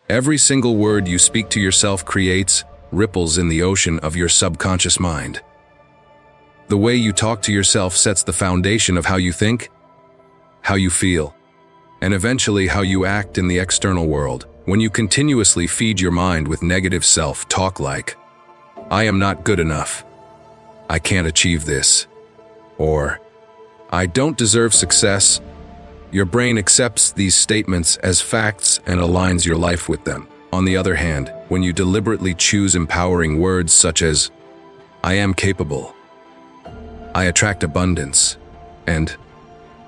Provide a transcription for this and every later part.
Every single word you speak to yourself creates ripples in the ocean of your subconscious mind. The way you talk to yourself sets the foundation of how you think, how you feel, and eventually how you act in the external world. When you continuously feed your mind with negative self-talk like, "I am not good enough," "I can't achieve this," or "I don't deserve success," your brain accepts these statements as facts and aligns your life with them. On the other hand, when you deliberately choose empowering words such as, "I am capable," "I attract abundance," and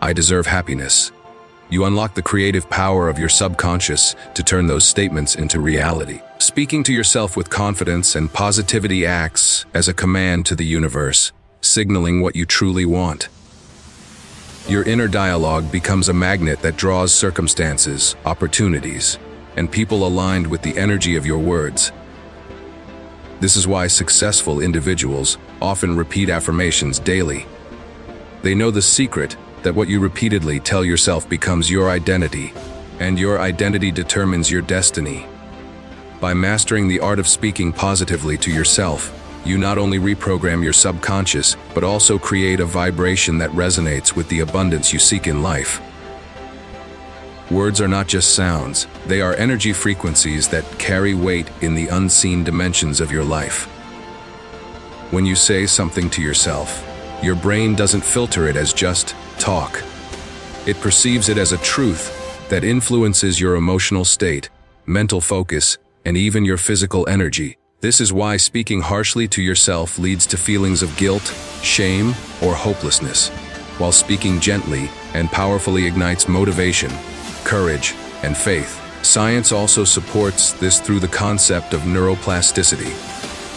"I deserve happiness," you unlock the creative power of your subconscious to turn those statements into reality. Speaking to yourself with confidence and positivity acts as a command to the universe, signaling what you truly want. Your inner dialogue becomes a magnet that draws circumstances, opportunities, and people aligned with the energy of your words. This is why successful individuals often repeat affirmations daily. They know the secret that what you repeatedly tell yourself becomes your identity, and your identity determines your destiny. By mastering the art of speaking positively to yourself, you not only reprogram your subconscious, but also create a vibration that resonates with the abundance you seek in life. Words are not just sounds, they are energy frequencies that carry weight in the unseen dimensions of your life. When you say something to yourself, your brain doesn't filter it as just talk. It perceives it as a truth that influences your emotional state, mental focus, and even your physical energy. This is why speaking harshly to yourself leads to feelings of guilt, shame, or hopelessness, while speaking gently and powerfully ignites motivation, courage, and faith. Science also supports this through the concept of neuroplasticity,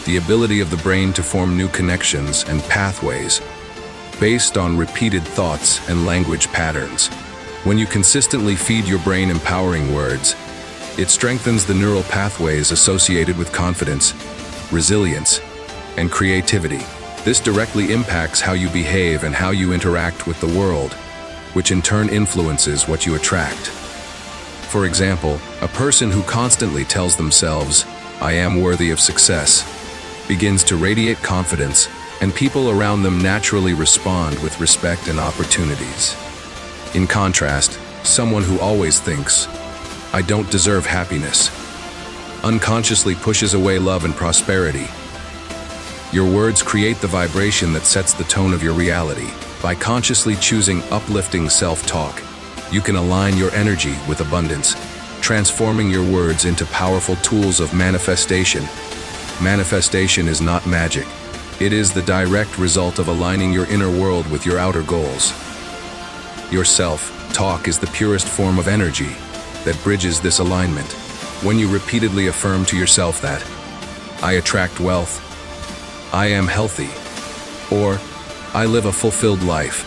the ability of the brain to form new connections and pathways based on repeated thoughts and language patterns. When you consistently feed your brain empowering words, it strengthens the neural pathways associated with confidence, resilience, and creativity. This directly impacts how you behave and how you interact with the world, which in turn influences what you attract. For example, a person who constantly tells themselves, "I am worthy of success," begins to radiate confidence, and people around them naturally respond with respect and opportunities. In contrast, someone who always thinks, "I don't deserve happiness," unconsciously pushes away love and prosperity. Your words create the vibration that sets the tone of your reality. By consciously choosing uplifting self-talk, you can align your energy with abundance, transforming your words into powerful tools of manifestation. Manifestation is not magic. It is the direct result of aligning your inner world with your outer goals. Your self-talk is the purest form of energy that bridges this alignment. When you repeatedly affirm to yourself that, "I attract wealth," "I am healthy," or "I live a fulfilled life,"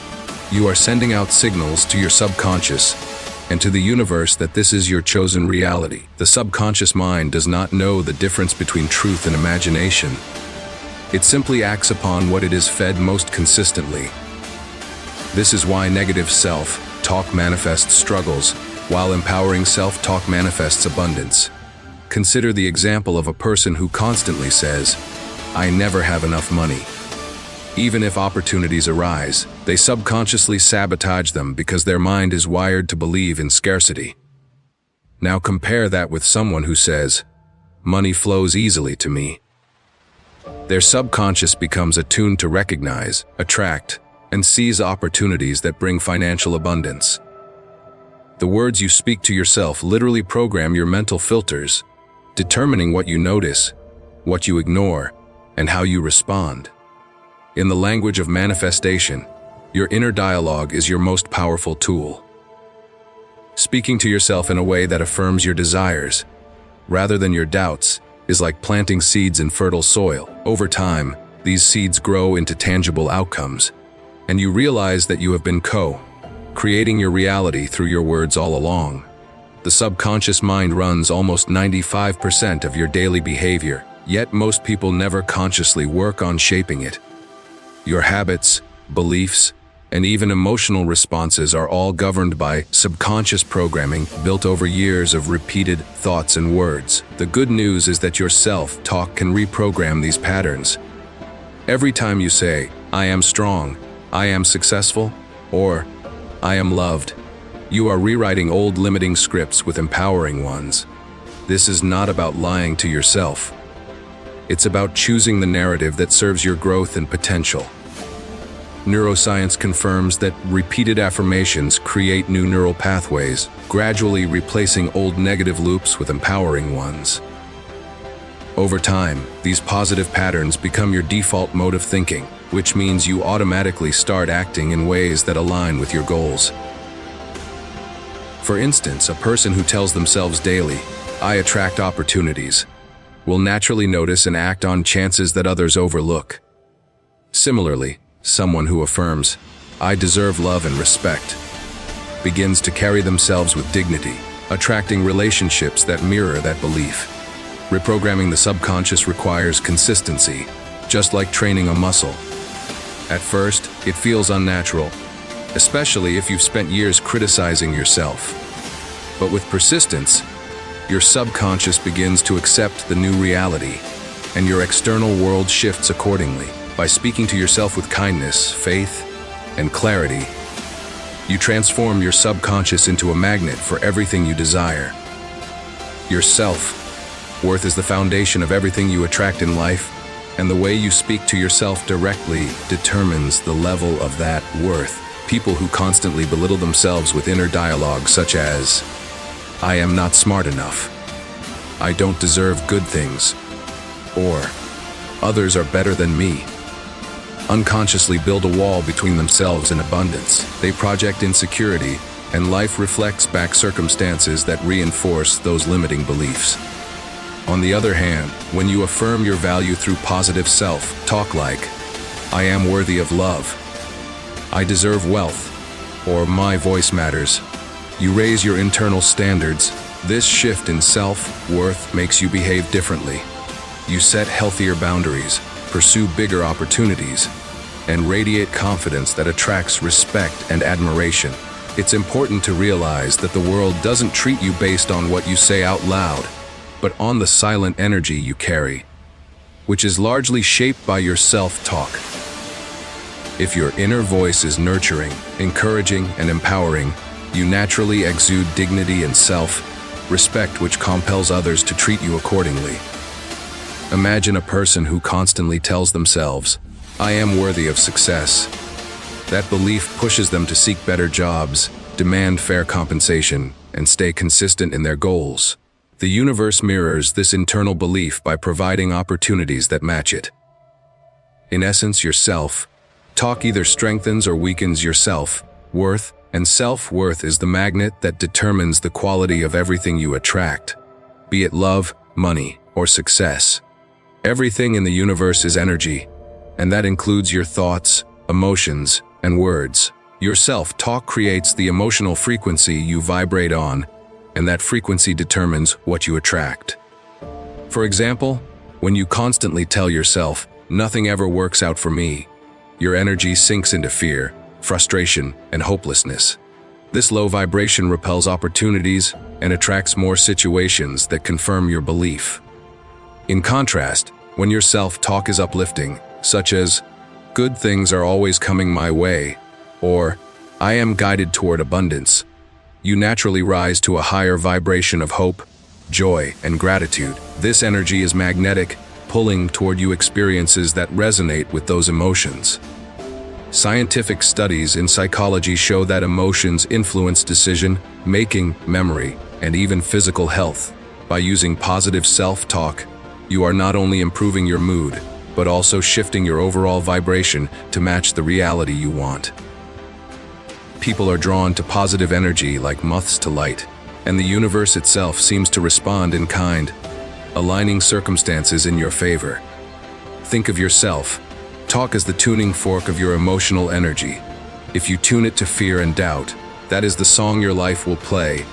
you are sending out signals to your subconscious and to the universe that this is your chosen reality. The subconscious mind does not know the difference between truth and imagination. It simply acts upon what it is fed most consistently. This is why negative self-talk manifests struggles, while empowering self-talk manifests abundance. Consider the example of a person who constantly says, "I never have enough money." Even if opportunities arise, they subconsciously sabotage them because their mind is wired to believe in scarcity. Now compare that with someone who says, "Money flows easily to me." Their subconscious becomes attuned to recognize, attract, and seize opportunities that bring financial abundance. The words you speak to yourself literally program your mental filters, determining what you notice, what you ignore, and how you respond. In the language of manifestation, your inner dialogue is your most powerful tool. Speaking to yourself in a way that affirms your desires, rather than your doubts, is like planting seeds in fertile soil. Over time, these seeds grow into tangible outcomes, and you realize that you have been creating your reality through your words all along. The subconscious mind runs almost 95% of your daily behavior, yet most people never consciously work on shaping it. Your habits, beliefs, and even emotional responses are all governed by subconscious programming built over years of repeated thoughts and words. The good news is that your self-talk can reprogram these patterns. Every time you say, "I am strong," "I am successful," or "I am loved," you are rewriting old limiting scripts with empowering ones. This is not about lying to yourself. It's about choosing the narrative that serves your growth and potential. Neuroscience confirms that repeated affirmations create new neural pathways, gradually replacing old negative loops with empowering ones. Over time, these positive patterns become your default mode of thinking, which means you automatically start acting in ways that align with your goals. For instance, a person who tells themselves daily, "I attract opportunities," will naturally notice and act on chances that others overlook. Similarly, someone who affirms, "I deserve love and respect," begins to carry themselves with dignity, attracting relationships that mirror that belief. Reprogramming the subconscious requires consistency, just like training a muscle. At first, it feels unnatural, especially if you've spent years criticizing yourself. But with persistence, your subconscious begins to accept the new reality, and your external world shifts accordingly. By speaking to yourself with kindness, faith, and clarity, you transform your subconscious into a magnet for everything you desire. Your self-worth is the foundation of everything you attract in life, and the way you speak to yourself directly determines the level of that worth. People who constantly belittle themselves with inner dialogue such as, "I am not smart enough," "I don't deserve good things," or "Others are better than me," unconsciously build a wall between themselves and abundance. They project insecurity, and life reflects back circumstances that reinforce those limiting beliefs. On the other hand, when you affirm your value through positive self-talk like, "I am worthy of love," "I deserve wealth," or "My voice matters," you raise your internal standards. This shift in self-worth makes you behave differently. You set healthier boundaries, pursue bigger opportunities, and radiate confidence that attracts respect and admiration. It's important to realize that the world doesn't treat you based on what you say out loud, but on the silent energy you carry, which is largely shaped by your self-talk. If your inner voice is nurturing, encouraging, and empowering, you naturally exude dignity and self-respect, which compels others to treat you accordingly. Imagine a person who constantly tells themselves, "I am worthy of success." That belief pushes them to seek better jobs, demand fair compensation, and stay consistent in their goals. The universe mirrors this internal belief by providing opportunities that match it. In essence, your self-talk either strengthens or weakens your self-worth, and self-worth is the magnet that determines the quality of everything you attract, be it love, money, or success. Everything in the universe is energy, and that includes your thoughts, emotions, and words. Your self-talk creates the emotional frequency you vibrate on, and that frequency determines what you attract. For example, when you constantly tell yourself, "Nothing ever works out for me," your energy sinks into fear, frustration, and hopelessness. This low vibration repels opportunities and attracts more situations that confirm your belief. In contrast, when your self-talk is uplifting, such as, "Good things are always coming my way," or "I am guided toward abundance," you naturally rise to a higher vibration of hope, joy, and gratitude. This energy is magnetic, pulling toward you experiences that resonate with those emotions. Scientific studies in psychology show that emotions influence decision-making, memory, and even physical health. By using positive self-talk, you are not only improving your mood, but also shifting your overall vibration to match the reality you want. People are drawn to positive energy like moths to light, and the universe itself seems to respond in kind, aligning circumstances in your favor. Think of yourself. Talk as the tuning fork of your emotional energy. If you tune it to fear and doubt, that is the song your life will play.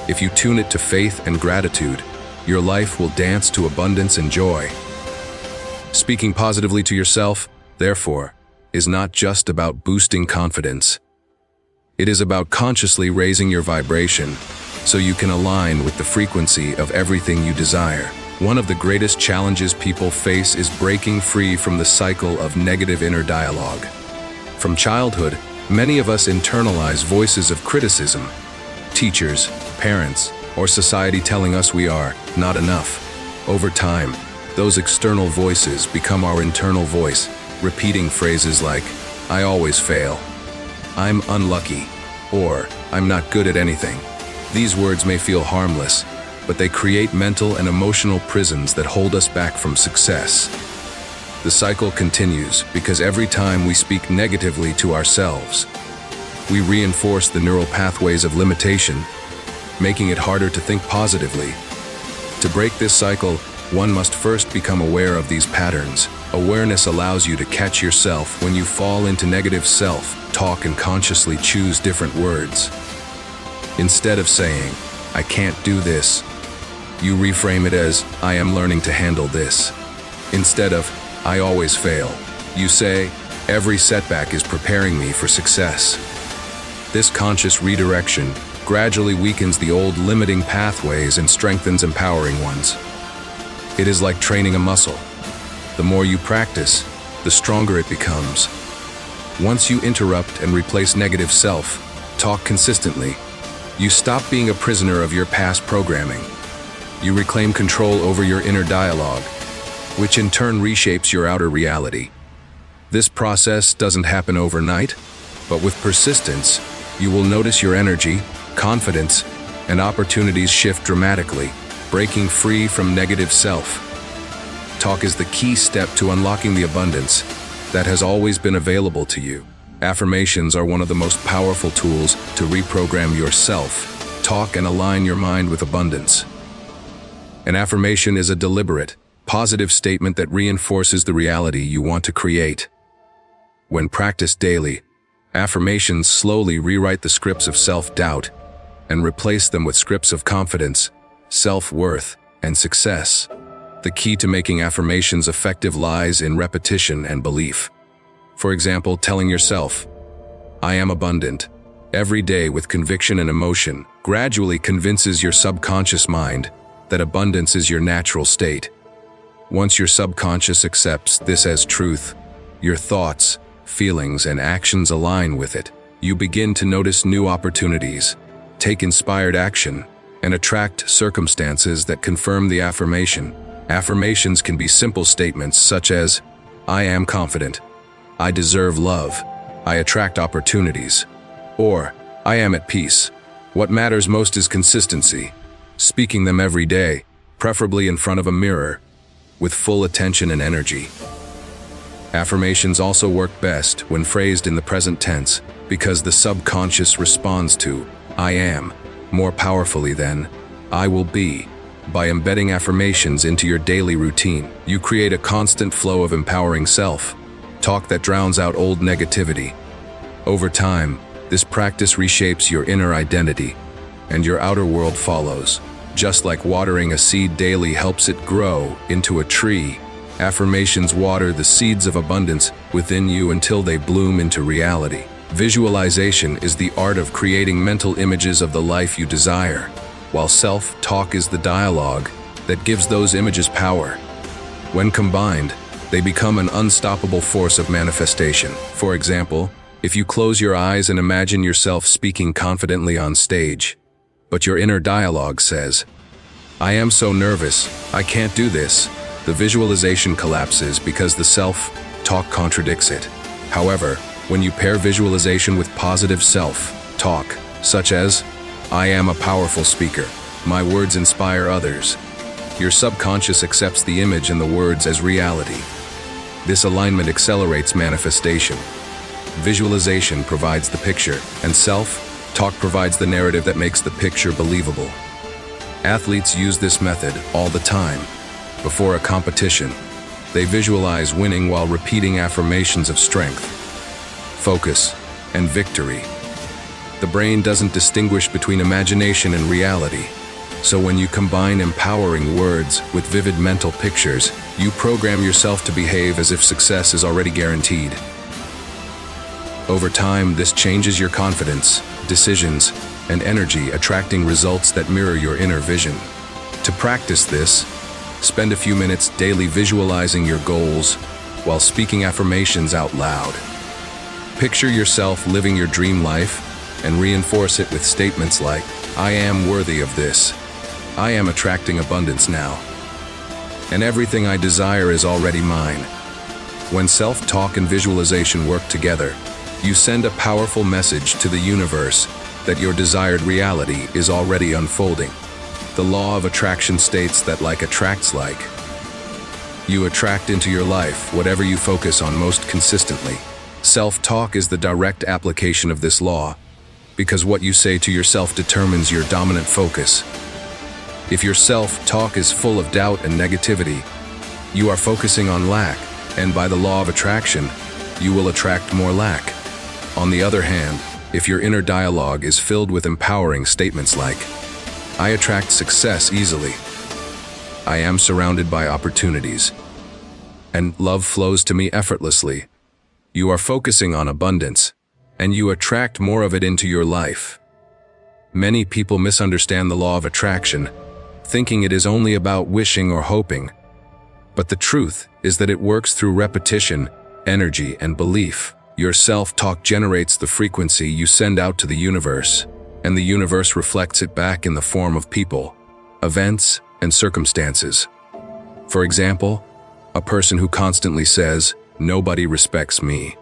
If you tune it to faith and gratitude, your life will dance to abundance and joy. Speaking positively to yourself, therefore, is not just about boosting confidence. It is about consciously raising your vibration so you can align with the frequency of everything you desire. One of the greatest challenges people face is breaking free from the cycle of negative inner dialogue. From childhood, many of us internalize voices of criticism, teachers, parents, or society telling us we are not enough. Over time, those external voices become our internal voice, repeating phrases like, "I always fail," "I'm unlucky," or "I'm not good at anything." These words may feel harmless, but they create mental and emotional prisons that hold us back from success. The cycle continues because every time we speak negatively to ourselves, we reinforce the neural pathways of limitation, making it harder to think positively. To break this cycle, one must first become aware of these patterns. Awareness allows you to catch yourself when you fall into negative self-talk and consciously choose different words. Instead of saying, "I can't do this," you reframe it as, "I am learning to handle this." Instead of, "I always fail," you say, "Every setback is preparing me for success." This conscious redirection gradually weakens the old limiting pathways and strengthens empowering ones. It is like training a muscle. The more you practice, the stronger it becomes. Once you interrupt and replace negative self-talk consistently, you stop being a prisoner of your past programming. You reclaim control over your inner dialogue, which in turn reshapes your outer reality. This process doesn't happen overnight, but with persistence, you will notice your energy, confidence, and opportunities shift dramatically, breaking free from negative self-talk is the key step to unlocking the abundance that has always been available to you. Affirmations are one of the most powerful tools to reprogram your self-talk and align your mind with abundance. An affirmation is a deliberate, positive statement that reinforces the reality you want to create. When practiced daily, affirmations slowly rewrite the scripts of self-doubt and replace them with scripts of confidence, self-worth, and success. The key to making affirmations effective lies in repetition and belief. For example, telling yourself, "I am abundant," every day with conviction and emotion gradually convinces your subconscious mind that abundance is your natural state. Once your subconscious accepts this as truth, your thoughts, feelings, and actions align with it. You begin to notice new opportunities, take inspired action, and attract circumstances that confirm the affirmation. Affirmations can be simple statements such as, "I am confident," "I deserve love," "I attract opportunities," or "I am at peace." What matters most is consistency, speaking them every day, preferably in front of a mirror, with full attention and energy. Affirmations also work best when phrased in the present tense because the subconscious responds to "I am" more powerfully than "I will be." By embedding affirmations into your daily routine, you create a constant flow of empowering self-talk that drowns out old negativity. Over time, this practice reshapes your inner identity, and your outer world follows. Just like watering a seed daily helps it grow into a tree, affirmations water the seeds of abundance within you until they bloom into reality. Visualization is the art of creating mental images of the life you desire, while self-talk is the dialogue that gives those images power. When combined, they become an unstoppable force of manifestation. For example, if you close your eyes and imagine yourself speaking confidently on stage, but your inner dialogue says, "I am so nervous, I can't do this," the visualization collapses because the self-talk contradicts it. However, when you pair visualization with positive self-talk, such as, "I am a powerful speaker, my words inspire others," your subconscious accepts the image and the words as reality. This alignment accelerates manifestation. Visualization provides the picture, and self-talk provides the narrative that makes the picture believable. Athletes use this method all the time. Before a competition, they visualize winning while repeating affirmations of strength, focus, and victory. The brain doesn't distinguish between imagination and reality, so when you combine empowering words with vivid mental pictures, you program yourself to behave as if success is already guaranteed. Over time, this changes your confidence, decisions, and energy, attracting results that mirror your inner vision. To practice this, spend a few minutes daily visualizing your goals while speaking affirmations out loud. Picture yourself living your dream life and reinforce it with statements like, "I am worthy of this. I am attracting abundance now. And everything I desire is already mine." When self-talk and visualization work together, you send a powerful message to the universe that your desired reality is already unfolding. The law of attraction states that like attracts like. You attract into your life whatever you focus on most consistently. Self-talk is the direct application of this law, because what you say to yourself determines your dominant focus. If your self-talk is full of doubt and negativity, you are focusing on lack, and by the law of attraction, you will attract more lack. On the other hand, if your inner dialogue is filled with empowering statements like, "I attract success easily. I am surrounded by opportunities. And love flows to me effortlessly," you are focusing on abundance, and you attract more of it into your life. Many people misunderstand the law of attraction, thinking it is only about wishing or hoping. But the truth is that it works through repetition, energy, and belief. Your self-talk generates the frequency you send out to the universe, and the universe reflects it back in the form of people, events, and circumstances. For example, a person who constantly says, "Nobody respects me,"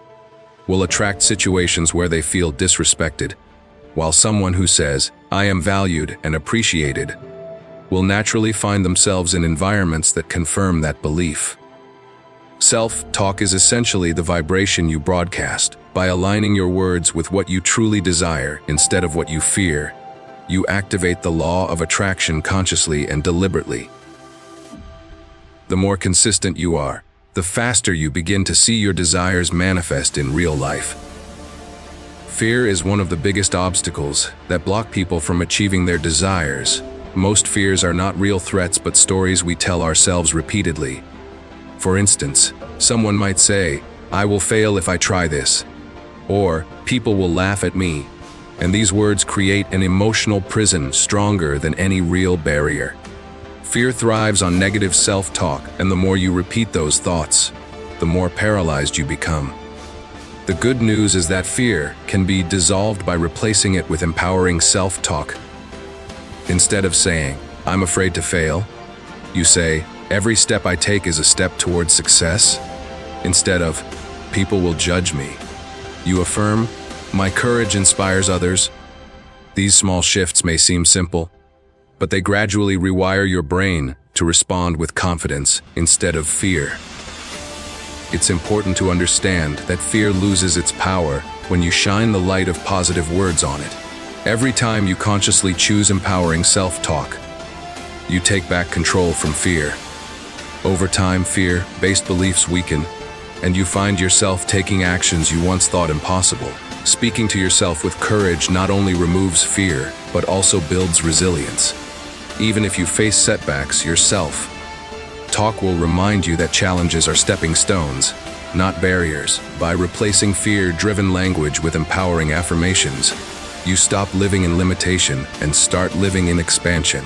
will attract situations where they feel disrespected, while someone who says, "I am valued and appreciated," will naturally find themselves in environments that confirm that belief. Self-talk is essentially the vibration you broadcast. By aligning your words with what you truly desire instead of what you fear, you activate the law of attraction consciously and deliberately. The more consistent you are, the faster you begin to see your desires manifest in real life. Fear is one of the biggest obstacles that block people from achieving their desires. Most fears are not real threats but stories we tell ourselves repeatedly. For instance, someone might say, "I will fail if I try this," or "People will laugh at me," and these words create an emotional prison stronger than any real barrier. Fear thrives on negative self-talk, and the more you repeat those thoughts, the more paralyzed you become. The good news is that fear can be dissolved by replacing it with empowering self-talk. Instead of saying, "I'm afraid to fail," you say, "Every step I take is a step towards success." Instead of, "People will judge me," you affirm, "My courage inspires others." These small shifts may seem simple, but they gradually rewire your brain to respond with confidence instead of fear. It's important to understand that fear loses its power when you shine the light of positive words on it. Every time you consciously choose empowering self-talk, you take back control from fear. Over time, fear-based beliefs weaken, and you find yourself taking actions you once thought impossible. Speaking to yourself with courage not only removes fear, but also builds resilience. Even if you face setbacks, your self-talk will remind you that challenges are stepping stones, not barriers. By replacing fear-driven language with empowering affirmations, you stop living in limitation and start living in expansion.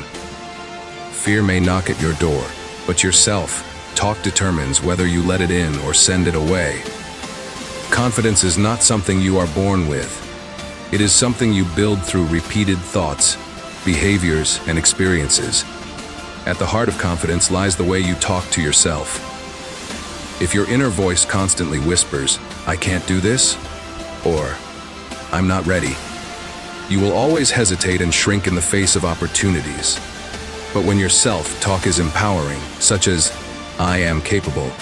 Fear may knock at your door, but your self-talk determines whether you let it in or send it away. Confidence is not something you are born with. It is something you build through repeated thoughts, behaviors, and experiences. At the heart of confidence lies the way you talk to yourself. If your inner voice constantly whispers, "I can't do this," or "I'm not ready," you will always hesitate and shrink in the face of opportunities. But when your self-talk is empowering, such as, "I am capable,"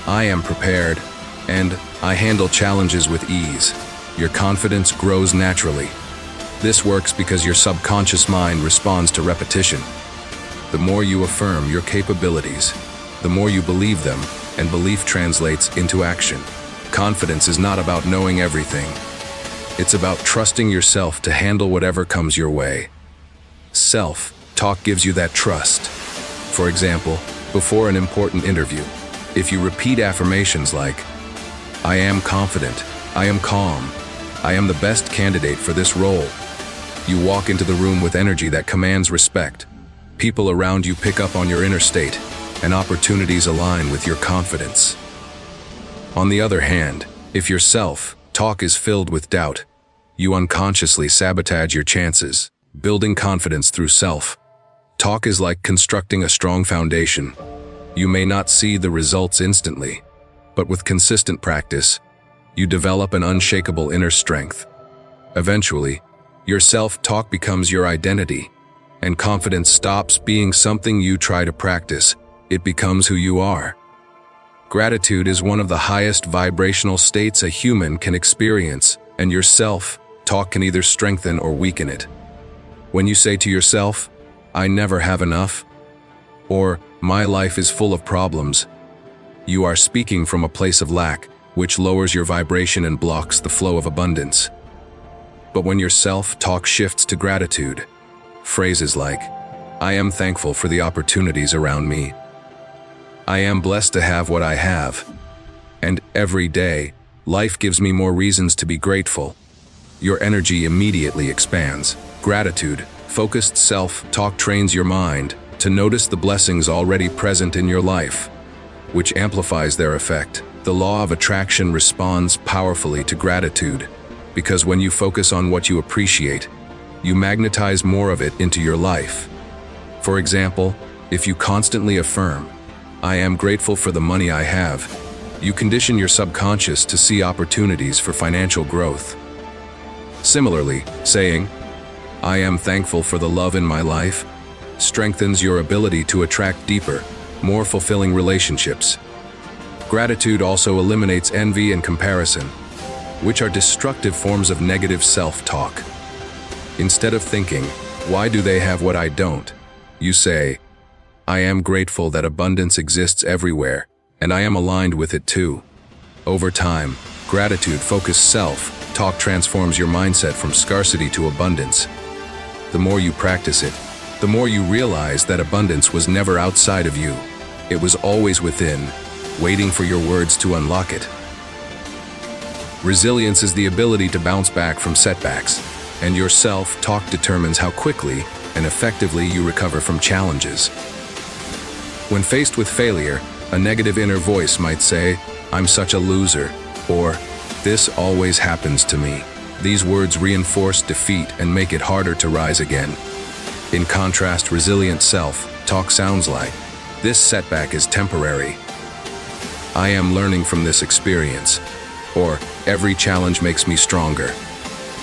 "I am prepared," and "I handle challenges with ease," your confidence grows naturally. This works because your subconscious mind responds to repetition. The more you affirm your capabilities, the more you believe them, and belief translates into action. Confidence is not about knowing everything. It's about trusting yourself to handle whatever comes your way. Self-talk gives you that trust. For example, before an important interview, if you repeat affirmations like, "I am confident," I am calm. I am the best candidate for this role. You walk into the room with energy that commands respect. People around you pick up on your inner state, and opportunities align with your confidence. On the other hand, if your self-talk is filled with doubt, you unconsciously sabotage your chances. Building confidence through self-talk is like constructing a strong foundation. You may not see the results instantly, but with consistent practice, you develop an unshakable inner strength. Eventually, your self-talk becomes your identity, and confidence stops being something you try to practice. It becomes who you are. Gratitude is one of the highest vibrational states a human can experience, and your self-talk can either strengthen or weaken it. When you say to yourself, "I never have enough," or "My life is full of problems," you are speaking from a place of lack, which lowers your vibration and blocks the flow of abundance. But when your self-talk shifts to gratitude, phrases like, "I am thankful for the opportunities around me," "I am blessed to have what I have," and "Every day, life gives me more reasons to be grateful," your energy immediately expands. Gratitude, focused self-talk trains your mind to notice the blessings already present in your life, which amplifies their effect. The law of attraction responds powerfully to gratitude, because when you focus on what you appreciate, you magnetize more of it into your life. For example, if you constantly affirm, "I am grateful for the money I have," you condition your subconscious to see opportunities for financial growth. Similarly, saying, "I am thankful for the love in my life," strengthens your ability to attract deeper, more fulfilling relationships. Gratitude also eliminates envy and comparison, which are destructive forms of negative self-talk. Instead of thinking, "Why do they have what I don't?" you say, "I am grateful that abundance exists everywhere, and I am aligned with it too." Over time, gratitude-focused self-talk transforms your mindset from scarcity to abundance. The more you practice it, the more you realize that abundance was never outside of you. It was always within, waiting for your words to unlock it. Resilience is the ability to bounce back from setbacks, and your self-talk determines how quickly and effectively you recover from challenges. When faced with failure, a negative inner voice might say, "I'm such a loser," or "This always happens to me." These words reinforce defeat and make it harder to rise again. In contrast, resilient self-talk sounds like, "This setback is temporary. I am learning from this experience," or "Every challenge makes me stronger."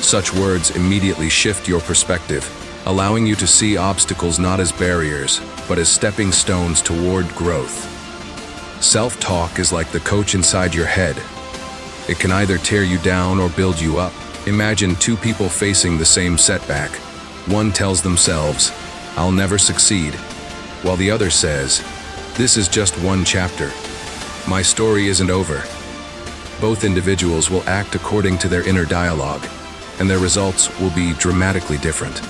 Such words immediately shift your perspective, allowing you to see obstacles not as barriers, but as stepping stones toward growth. Self-talk is like the coach inside your head. It can either tear you down or build you up. Imagine two people facing the same setback. One tells themselves, "I'll never succeed," while the other says, "This is just one chapter. My story isn't over." Both individuals will act according to their inner dialogue, and their results will be dramatically different.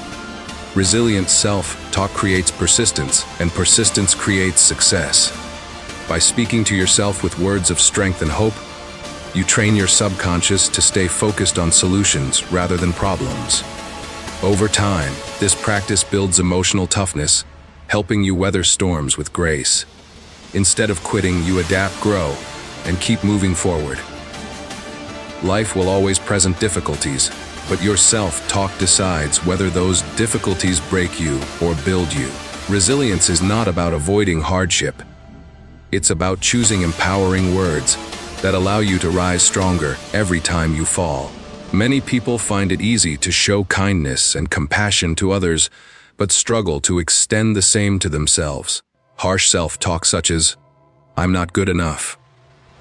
Resilient self-talk creates persistence, and persistence creates success. By speaking to yourself with words of strength and hope, you train your subconscious to stay focused on solutions rather than problems. Over time, this practice builds emotional toughness, helping you weather storms with grace. Instead of quitting, you adapt, grow, and keep moving forward. Life will always present difficulties, but your self-talk decides whether those difficulties break you or build you. Resilience is not about avoiding hardship. It's about choosing empowering words that allow you to rise stronger every time you fall. Many people find it easy to show kindness and compassion to others, but struggle to extend the same to themselves. Harsh self-talk such as, "I'm not good enough,"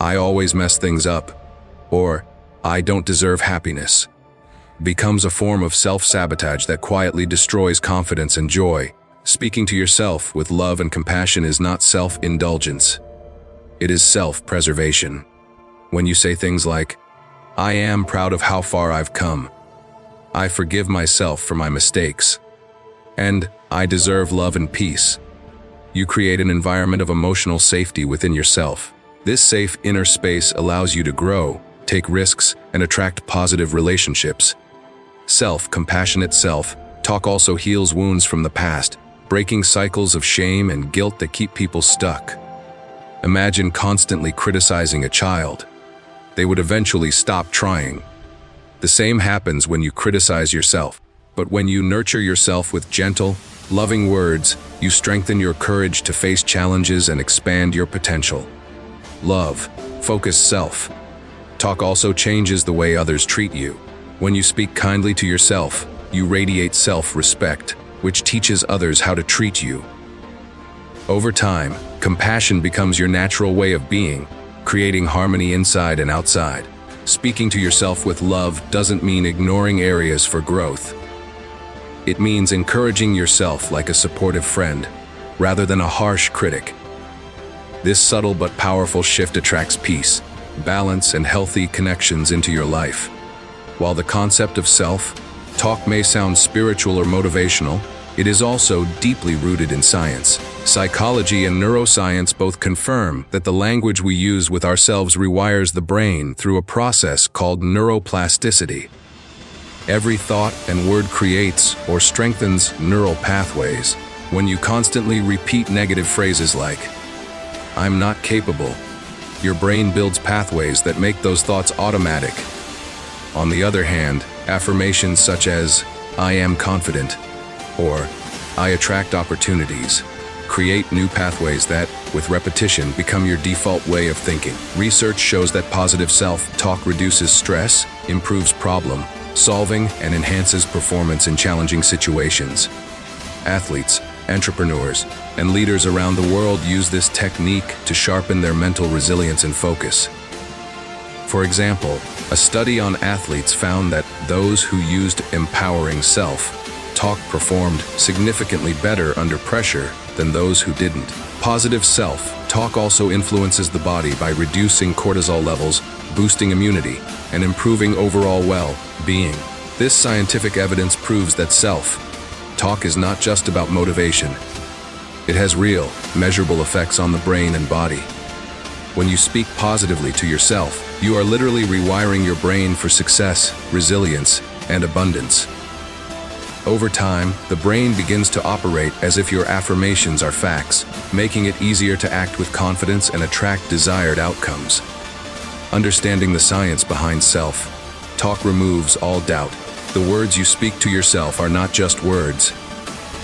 "I always mess things up," or "I don't deserve happiness," becomes a form of self-sabotage that quietly destroys confidence and joy. Speaking to yourself with love and compassion is not self-indulgence. It is self-preservation. When you say things like, "I am proud of how far I've come," "I forgive myself for my mistakes," and "I deserve love and peace," you create an environment of emotional safety within yourself. This safe inner space allows you to grow, take risks, and attract positive relationships. Self-compassionate self-talk also heals wounds from the past, breaking cycles of shame and guilt that keep people stuck. Imagine constantly criticizing a child. They would eventually stop trying. The same happens when you criticize yourself, but when you nurture yourself with gentle, loving words, you strengthen your courage to face challenges and expand your potential. Love, focused self-talk also changes the way others treat you. When you speak kindly to yourself, you radiate self-respect, which teaches others how to treat you. Over time, compassion becomes your natural way of being, creating harmony inside and outside. Speaking to yourself with love doesn't mean ignoring areas for growth. It means encouraging yourself like a supportive friend, rather than a harsh critic. This subtle but powerful shift attracts peace, balance, and healthy connections into your life. While the concept of self-talk may sound spiritual or motivational, it is also deeply rooted in science. Psychology and neuroscience both confirm that the language we use with ourselves rewires the brain through a process called neuroplasticity. Every thought and word creates or strengthens neural pathways. When you constantly repeat negative phrases like, "I'm not capable," your brain builds pathways that make those thoughts automatic. On the other hand, affirmations such as, "I am confident," or "I attract opportunities," create new pathways that, with repetition, become your default way of thinking. Research shows that positive self-talk reduces stress, improves problem-solving, and enhances performance in challenging situations. Athletes, entrepreneurs, and leaders around the world use this technique to sharpen their mental resilience and focus. For example, a study on athletes found that those who used empowering self-talk performed significantly better under pressure than those who didn't. Positive self-talk also influences the body by reducing cortisol levels, boosting immunity, and improving overall well-being. This scientific evidence proves that self-talk is not just about motivation. It has real, measurable effects on the brain and body. When you speak positively to yourself, you are literally rewiring your brain for success, resilience, and abundance. Over time, the brain begins to operate as if your affirmations are facts, making it easier to act with confidence and attract desired outcomes. Understanding the science behind self-talk removes all doubt. The words you speak to yourself are not just words.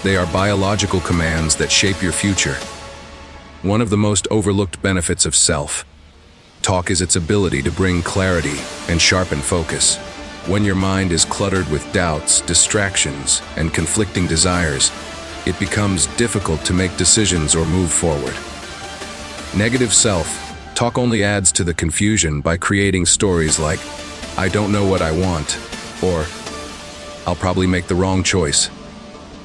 They are biological commands that shape your future. One of the most overlooked benefits of self-talk is its ability to bring clarity and sharpen focus. When your mind is cluttered with doubts, distractions, and conflicting desires, it becomes difficult to make decisions or move forward. Negative self-talk only adds to the confusion by creating stories like, "I don't know what I want," or "I'll probably make the wrong choice."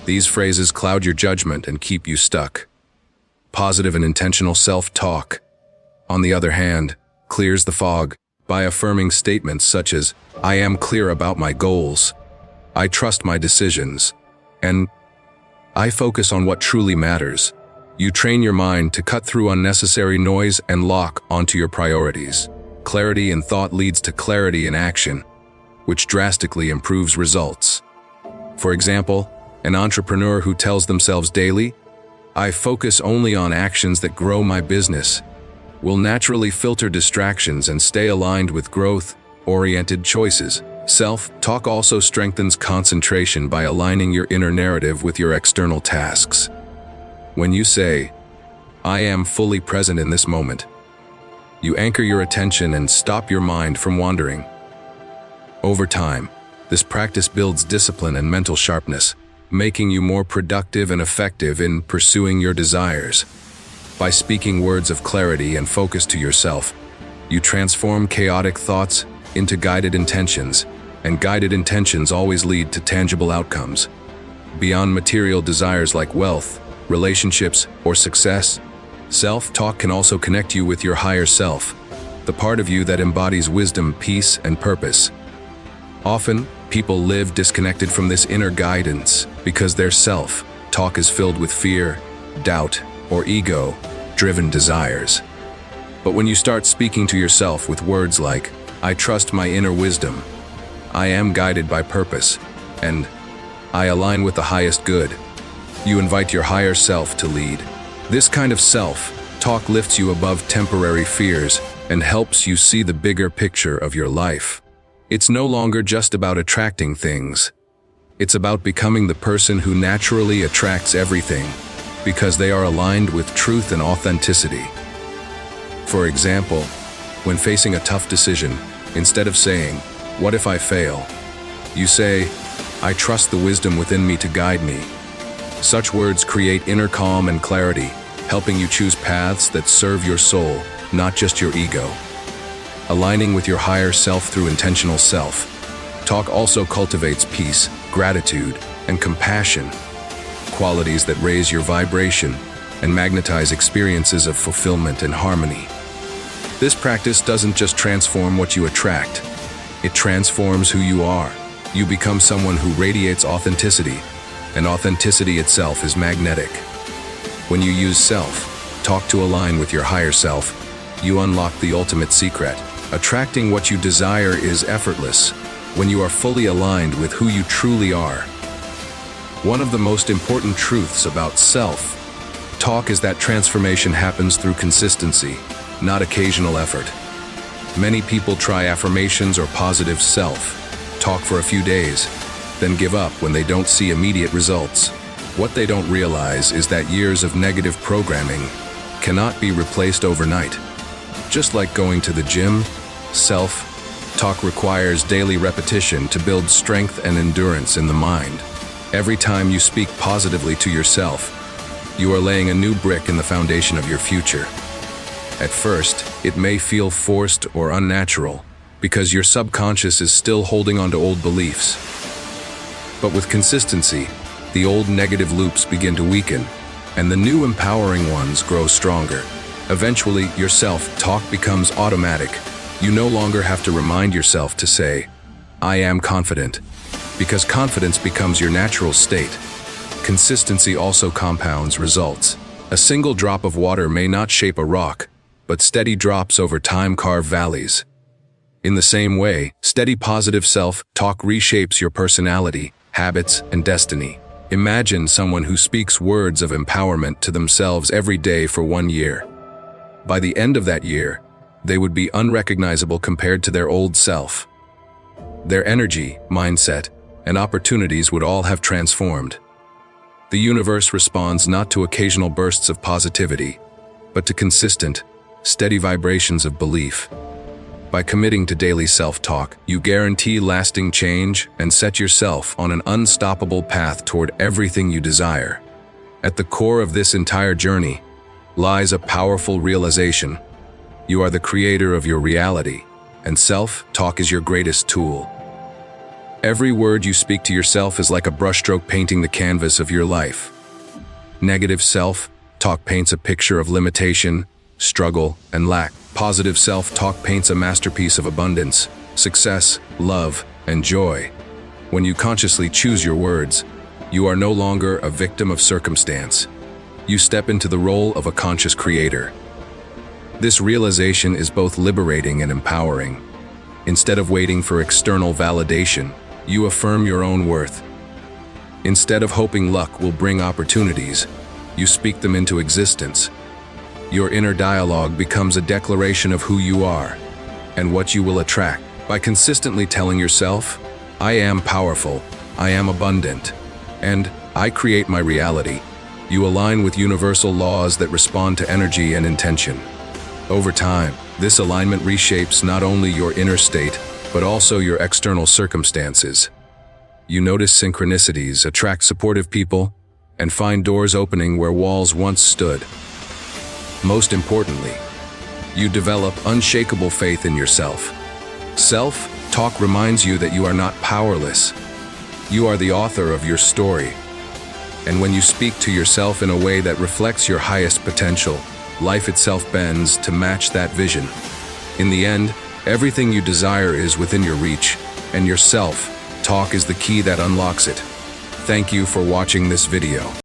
These phrases cloud your judgment and keep you stuck. Positive and intentional self-talk, on the other hand, clears the fog by affirming statements such as, "I am clear about my goals," "I trust my decisions," and "I focus on what truly matters." You train your mind to cut through unnecessary noise and lock onto your priorities. Clarity in thought leads to clarity in action, which drastically improves results. For example, an entrepreneur who tells themselves daily, "I focus only on actions that grow my business," will naturally filter distractions and stay aligned with growth-oriented choices. Self-talk also strengthens concentration by aligning your inner narrative with your external tasks. When you say, "I am fully present in this moment," you anchor your attention and stop your mind from wandering. Over time, this practice builds discipline and mental sharpness, making you more productive and effective in pursuing your desires. By speaking words of clarity and focus to yourself, you transform chaotic thoughts into guided intentions, and guided intentions always lead to tangible outcomes. Beyond material desires like wealth, relationships, or success, self-talk can also connect you with your higher self, the part of you that embodies wisdom, peace, and purpose. Often, people live disconnected from this inner guidance because their self-talk is filled with fear, doubt, or ego-driven desires. But when you start speaking to yourself with words like, I trust my inner wisdom. I am guided by purpose. And I align with the highest good. You invite your higher self to lead. This kind of self-talk lifts you above temporary fears and helps you see the bigger picture of your life. It's no longer just about attracting things. It's about becoming the person who naturally attracts everything because they are aligned with truth and authenticity. For example, when facing a tough decision, instead of saying, "What if I fail?" you say, "I trust the wisdom within me to guide me." Such words create inner calm and clarity, helping you choose paths that serve your soul, not just your ego. Aligning with your higher self through intentional self-talk also cultivates peace, gratitude, and compassion, qualities that raise your vibration and magnetize experiences of fulfillment and harmony. This practice doesn't just transform what you attract, it transforms who you are. You become someone who radiates authenticity, and authenticity itself is magnetic. When you use self-talk to align with your higher self, you unlock the ultimate secret. Attracting what you desire is effortless when you are fully aligned with who you truly are. One of the most important truths about self-talk is that transformation happens through consistency, not occasional effort. Many people try affirmations or positive self-talk for a few days, then give up when they don't see immediate results. What they don't realize is that years of negative programming cannot be replaced overnight. Just like going to the gym, self-talk requires daily repetition to build strength and endurance in the mind. Every time you speak positively to yourself, you are laying a new brick in the foundation of your future. At first, it may feel forced or unnatural because your subconscious is still holding on to old beliefs. But with consistency, the old negative loops begin to weaken, and the new empowering ones grow stronger. Eventually, your self-talk becomes automatic. You no longer have to remind yourself to say, "I am confident," because confidence becomes your natural state. Consistency also compounds results. A single drop of water may not shape a rock, but steady drops over time carve valleys. In the same way, steady positive self-talk reshapes your personality, habits, and destiny. Imagine someone who speaks words of empowerment to themselves every day for 1 year. By the end of that year, they would be unrecognizable compared to their old self. Their energy, mindset, and opportunities would all have transformed. The universe responds not to occasional bursts of positivity, but to consistent, steady vibrations of belief. By committing to daily self-talk, you guarantee lasting change and set yourself on an unstoppable path toward everything you desire. At the core of this entire journey lies a powerful realization. You are the creator of your reality, and self-talk is your greatest tool. Every word you speak to yourself is like a brushstroke painting the canvas of your life. Negative self-talk paints a picture of limitation, struggle, and lack. Positive self-talk paints a masterpiece of abundance, success, love, and joy. When you consciously choose your words, you are no longer a victim of circumstance. You step into the role of a conscious creator. This realization is both liberating and empowering. Instead of waiting for external validation, you affirm your own worth. Instead of hoping luck will bring opportunities, you speak them into existence. Your inner dialogue becomes a declaration of who you are and what you will attract. By consistently telling yourself, "I am powerful, I am abundant, and I create my reality," you align with universal laws that respond to energy and intention. Over time, this alignment reshapes not only your inner state, but also your external circumstances. You notice synchronicities, attract supportive people, and find doors opening where walls once stood. Most importantly, you develop unshakable faith in yourself. Self-talk reminds you that you are not powerless. You are the author of your story. And when you speak to yourself in a way that reflects your highest potential, life itself bends to match that vision. In the end, everything you desire is within your reach, and your self-talk is the key that unlocks it. Thank you for watching this video.